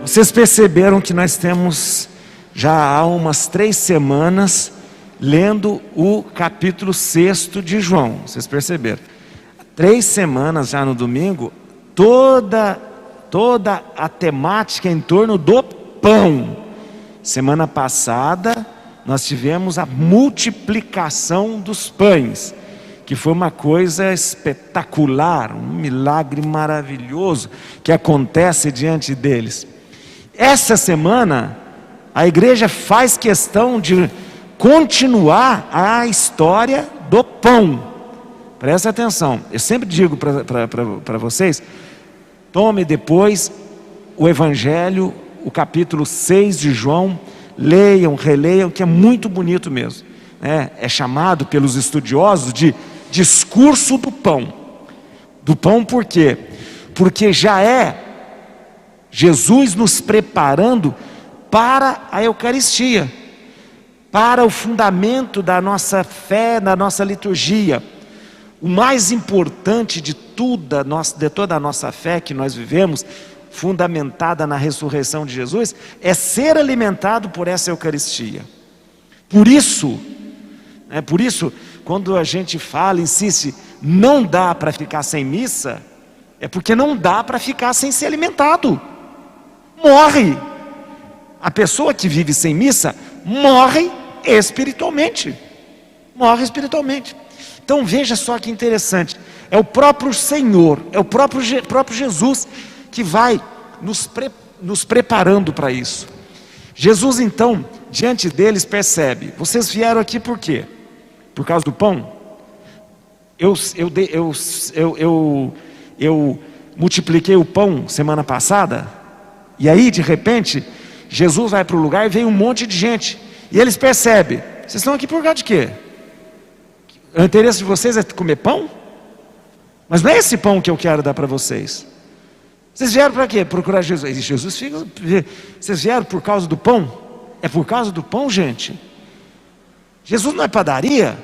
Vocês perceberam que nós temos já há umas 3 semanas lendo o capítulo 6 de João. Vocês perceberam? 3 semanas já no domingo, toda a temática em torno do pão. Semana passada nós tivemos a multiplicação dos pães, que foi uma coisa espetacular, um milagre maravilhoso que acontece diante deles. Essa semana a igreja faz questão de continuar a história do pão. Presta atenção, eu sempre digo para vocês, tome depois o Evangelho, o capítulo 6 de João, leiam, releiam, que é muito bonito mesmo. É chamado pelos estudiosos de discurso do pão. Do pão por quê? Porque já é Jesus nos preparando para a Eucaristia, para o fundamento da nossa fé, da nossa liturgia. O mais importante de toda a nossa fé que nós vivemos, fundamentada na ressurreição de Jesus, é ser alimentado por essa Eucaristia. Por isso, quando a gente fala, insiste, não dá para ficar sem missa, é porque não dá para ficar sem ser alimentado. Morre. A pessoa que vive sem missa morre espiritualmente. Morre espiritualmente. Então veja só que interessante. É o próprio Senhor, é o próprio Jesus que vai nos preparando para isso. Jesus então, diante deles, percebe: vocês vieram aqui por quê? Por causa do pão? Eu multipliquei o pão semana passada. E aí, de repente, Jesus vai para o lugar e vem um monte de gente. E eles percebem: vocês estão aqui por causa de quê? O interesse de vocês é comer pão? Mas não é esse pão que eu quero dar para vocês. Vocês vieram para quê? Procurar Jesus. E Jesus fica: vocês vieram por causa do pão? É por causa do pão, gente? Jesus não é padaria?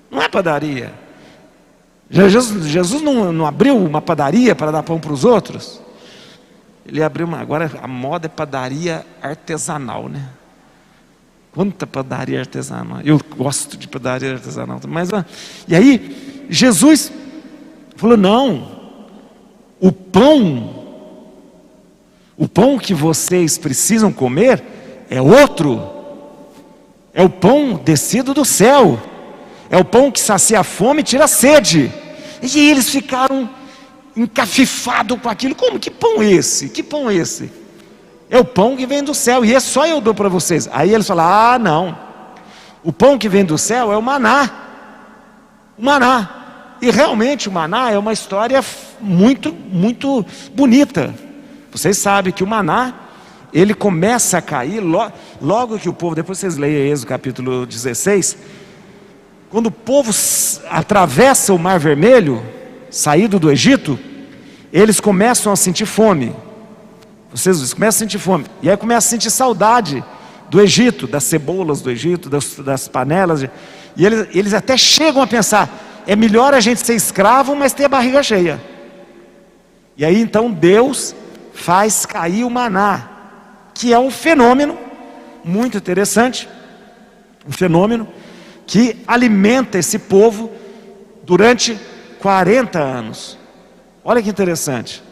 Não é padaria. Jesus não abriu uma padaria para dar pão para os outros? Ele abriu agora a moda é padaria artesanal, né? Quanta padaria artesanal. Eu gosto de padaria artesanal. Mas, e aí, Jesus falou: não, o pão que vocês precisam comer é outro. É o pão descido do céu. É o pão que sacia a fome e tira a sede. E eles ficaram encafifado com aquilo. Como? Que pão é esse? Que pão é esse? É o pão que vem do céu, e esse só eu dou para vocês. Aí eles falam: ah, não, o pão que vem do céu é o maná. O maná. E realmente o maná é uma história muito, muito bonita. Vocês sabem que o maná, ele começa a cair logo que o povo, depois vocês leiam Êxodo capítulo 16, quando o povo atravessa o Mar Vermelho, saído do Egito, eles começam a sentir fome. Vocês começam a sentir fome. E aí começam a sentir saudade do Egito, das cebolas do Egito, das panelas. E eles até chegam a pensar: é melhor a gente ser escravo, mas ter a barriga cheia. E aí então Deus faz cair o maná, que é um fenômeno muito interessante. Um fenômeno que alimenta esse povo durante 40 anos. Olha que interessante.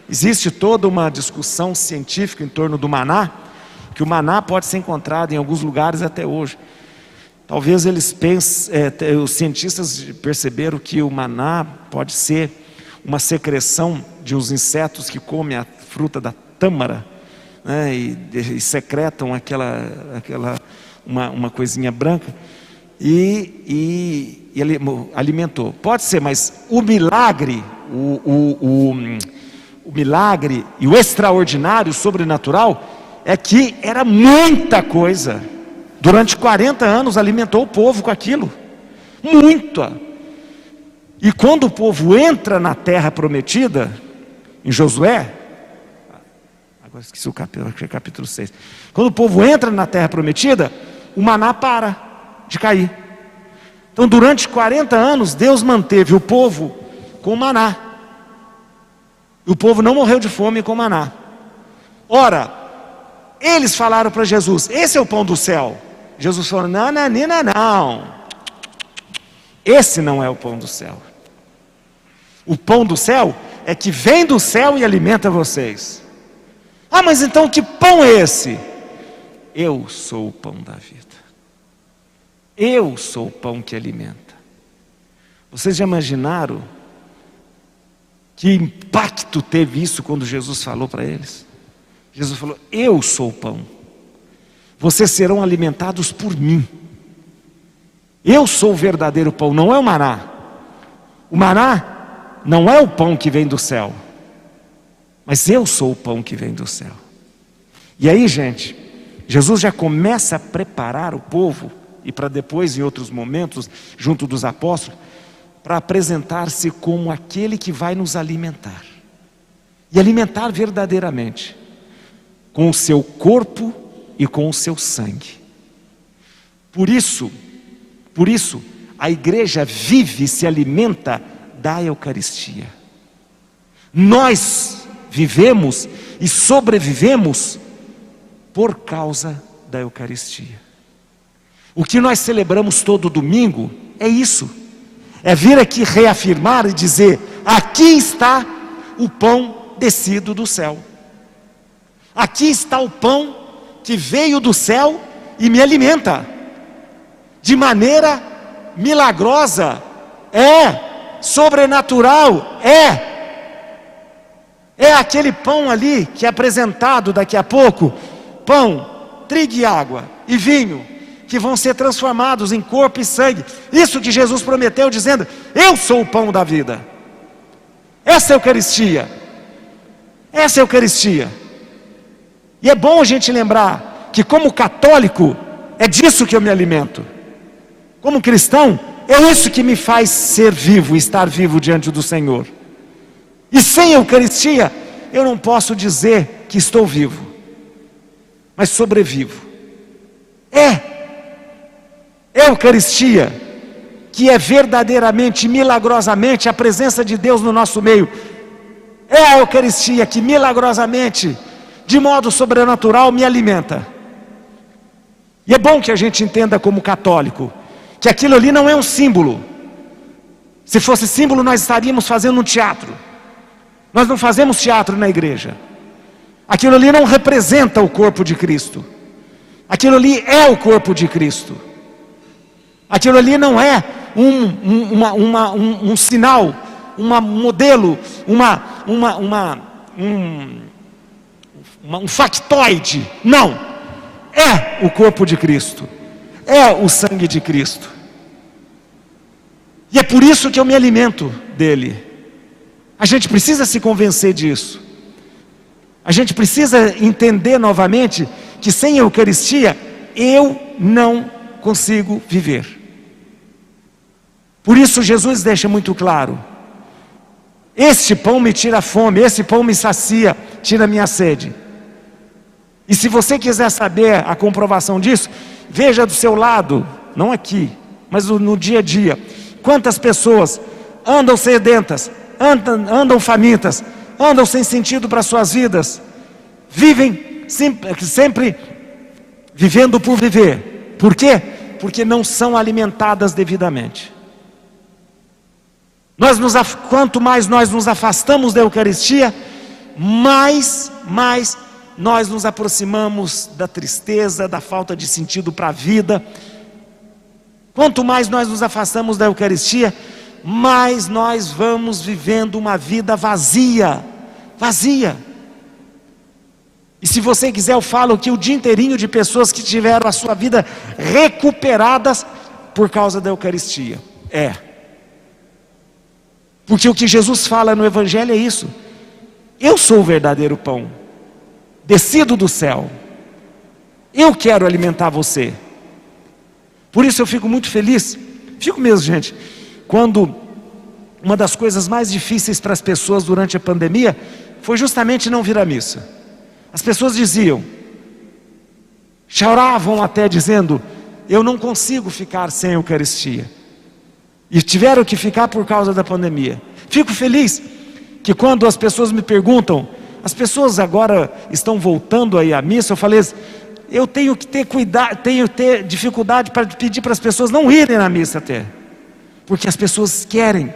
Existe toda uma discussão científica em torno do maná, que o maná pode ser encontrado em alguns lugares até hoje. Talvez eles pensem, os cientistas perceberam que o maná pode ser uma secreção de uns insetos que comem a fruta da tâmara, né, e secretam uma coisinha branca, e ele alimentou. Pode ser, mas o milagre, o milagre e o extraordinário, o sobrenatural, é que era muita coisa. Durante 40 anos alimentou o povo com aquilo. Muita. E quando o povo entra na terra prometida, em Josué, agora esqueci o capítulo, acho que é capítulo 6. Quando o povo entra na terra prometida, o maná para de cair. Então durante 40 anos Deus manteve o povo com o maná. E o povo não morreu de fome com o maná. Ora, eles falaram para Jesus: esse é o pão do céu. Jesus falou: não, não. Esse não é o pão do céu. O pão do céu é que vem do céu e alimenta vocês. Ah, mas então que pão é esse? Eu sou o pão da vida. Eu sou o pão que alimenta. Vocês já imaginaram que impacto teve isso quando Jesus falou para eles? Jesus falou: eu sou o pão. Vocês serão alimentados por mim. Eu sou o verdadeiro pão, não é o maná. O maná não é o pão que vem do céu, mas eu sou o pão que vem do céu. E aí, gente, Jesus já começa a preparar o povo, e para depois, em outros momentos, junto dos apóstolos, para apresentar-se como aquele que vai nos alimentar. E alimentar verdadeiramente, com o seu corpo e com o seu sangue. Por isso, a igreja vive e se alimenta da Eucaristia. Nós vivemos e sobrevivemos por causa da Eucaristia. O que nós celebramos todo domingo é isso. É vir aqui reafirmar e dizer: aqui está o pão descido do céu. Aqui está o pão que veio do céu e me alimenta de maneira milagrosa, sobrenatural, é aquele pão ali que é apresentado daqui a pouco, pão, trigo e água e vinho, que vão ser transformados em corpo e sangue. Isso que Jesus prometeu, dizendo: eu sou o pão da vida. Essa é a Eucaristia. Essa é a Eucaristia. E é bom a gente lembrar que, como católico, é disso que eu me alimento. Como cristão, é isso que me faz ser vivo, estar vivo diante do Senhor. E sem Eucaristia, eu não posso dizer que estou vivo, mas sobrevivo. É a Eucaristia que é verdadeiramente, milagrosamente, a presença de Deus no nosso meio. É a Eucaristia que milagrosamente, de modo sobrenatural, me alimenta. E é bom que a gente entenda, como católico, que aquilo ali não é um símbolo. Se fosse símbolo, nós estaríamos fazendo um teatro. Nós não fazemos teatro na igreja. Aquilo ali não representa o corpo de Cristo. Aquilo ali é o corpo de Cristo. Aquilo ali não é um sinal, um modelo, um factoide. Não. É o corpo de Cristo. É o sangue de Cristo. E é por isso que eu me alimento dele. A gente precisa se convencer disso. A gente precisa entender novamente que sem a Eucaristia eu não consigo viver. Por isso Jesus deixa muito claro: este pão me tira a fome, esse pão me sacia, tira a minha sede. E se você quiser saber a comprovação disso, veja do seu lado, não aqui, mas no dia a dia, quantas pessoas andam sedentas, andam famintas, andam sem sentido para suas vidas, vivem sempre vivendo por viver. Por quê? Porque não são alimentadas devidamente. Quanto mais nós nos afastamos da Eucaristia, mais nós nos aproximamos da tristeza, da falta de sentido para a vida. Quanto mais nós nos afastamos da Eucaristia, mais nós vamos vivendo uma vida vazia. E se você quiser, eu falo aqui o dia inteirinho de pessoas que tiveram a sua vida recuperadas por causa da Eucaristia. Porque o que Jesus fala no Evangelho é isso: eu sou o verdadeiro pão, descido do céu. Eu quero alimentar você. Por isso eu fico muito feliz, fico mesmo, gente, quando uma das coisas mais difíceis para as pessoas durante a pandemia foi justamente não vir à missa. As pessoas diziam, choravam até dizendo: eu não consigo ficar sem a Eucaristia. E tiveram que ficar por causa da pandemia. Fico feliz que quando as pessoas me perguntam: As pessoas agora estão voltando aí à missa. Eu falei assim, eu tenho que ter cuidado, tenho que ter dificuldade para pedir para as pessoas não irem na missa até, porque as pessoas querem.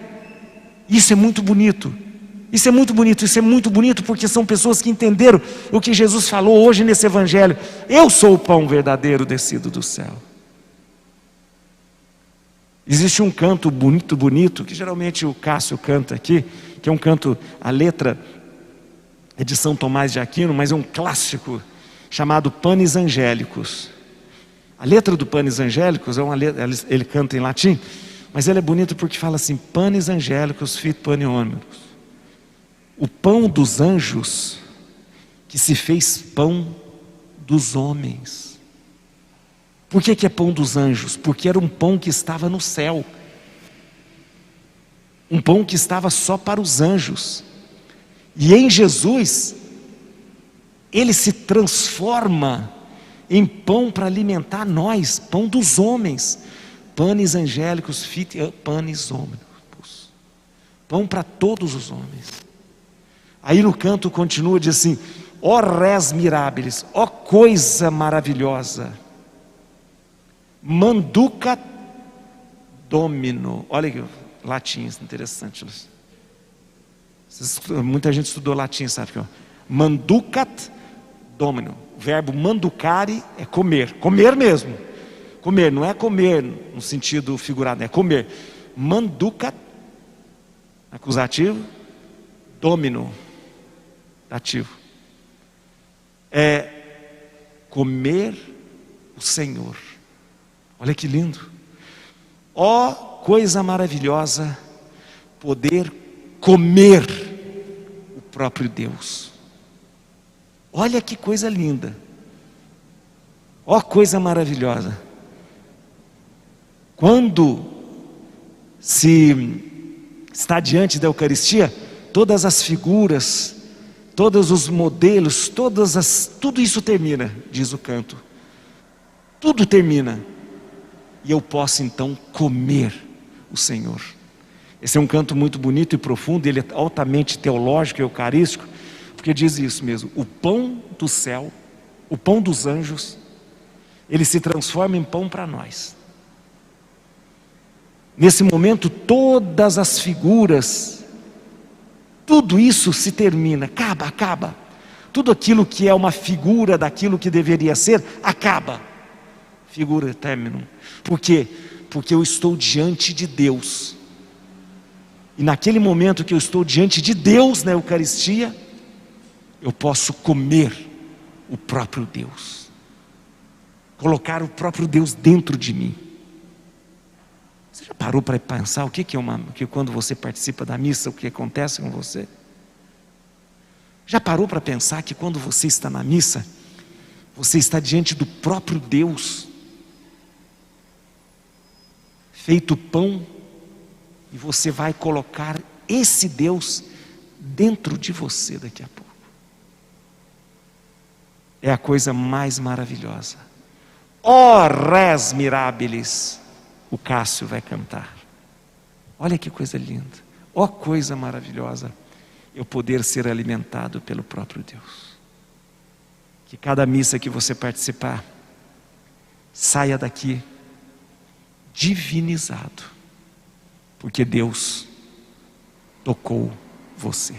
Isso é muito bonito. Isso é muito bonito, isso é muito bonito, porque são pessoas que entenderam o que Jesus falou hoje nesse evangelho. Eu sou o pão verdadeiro descido do céu. Existe um canto bonito, bonito, que geralmente o Cássio canta aqui, que é um canto, a letra é de São Tomás de Aquino, mas é um clássico, chamado Panis Angélicos. A letra do Panis Angélicos é uma letra, ele canta em latim, mas ele é bonito porque fala assim: Panis Angélicos fit pane omnibus. O pão dos anjos que se fez pão dos homens. Por que é pão dos anjos? Porque era um pão que estava no céu, um pão que estava só para os anjos. E em Jesus ele se transforma em pão para alimentar nós, pão dos homens. Panis angélicos fit panis omnibus, pão para todos os homens. Aí no canto continua, diz assim: ó res mirabilis, ó coisa maravilhosa, manducat domino. Olha que latim, interessante. Muita gente estudou latim, sabe? Manducat domino. O verbo manducare é comer, comer mesmo. Comer, não é comer no sentido figurado, é comer. Manducat, acusativo, domino, ativo. É comer o Senhor. Olha que lindo. Ó coisa maravilhosa, poder comer o próprio Deus. Olha que coisa linda. Ó coisa maravilhosa. Quando se está diante da Eucaristia, todas as figuras, todos os modelos, tudo isso termina, diz o canto. Tudo termina. E eu posso então comer o Senhor. Esse é um canto muito bonito e profundo, ele é altamente teológico e eucarístico, porque diz isso mesmo: o pão do céu, o pão dos anjos, ele se transforma em pão para nós. Nesse momento todas as figuras, tudo isso se termina, acaba. Tudo aquilo que é uma figura daquilo que deveria ser, acaba. Figura terminum. Por quê? Porque eu estou diante de Deus. E naquele momento que eu estou diante de Deus na Eucaristia, eu posso comer o próprio Deus, colocar o próprio Deus dentro de mim. Você já parou para pensar o que é quando você participa da missa, o que acontece com você? Já parou para pensar que quando você está na missa, você está diante do próprio Deus, feito pão, e você vai colocar esse Deus dentro de você daqui a pouco. É a coisa mais maravilhosa. Ó res mirabilis, o Cássio vai cantar. Olha que coisa linda. Ó coisa maravilhosa, eu poder ser alimentado pelo próprio Deus. Que cada missa que você participar, saia daqui divinizado, porque Deus tocou você.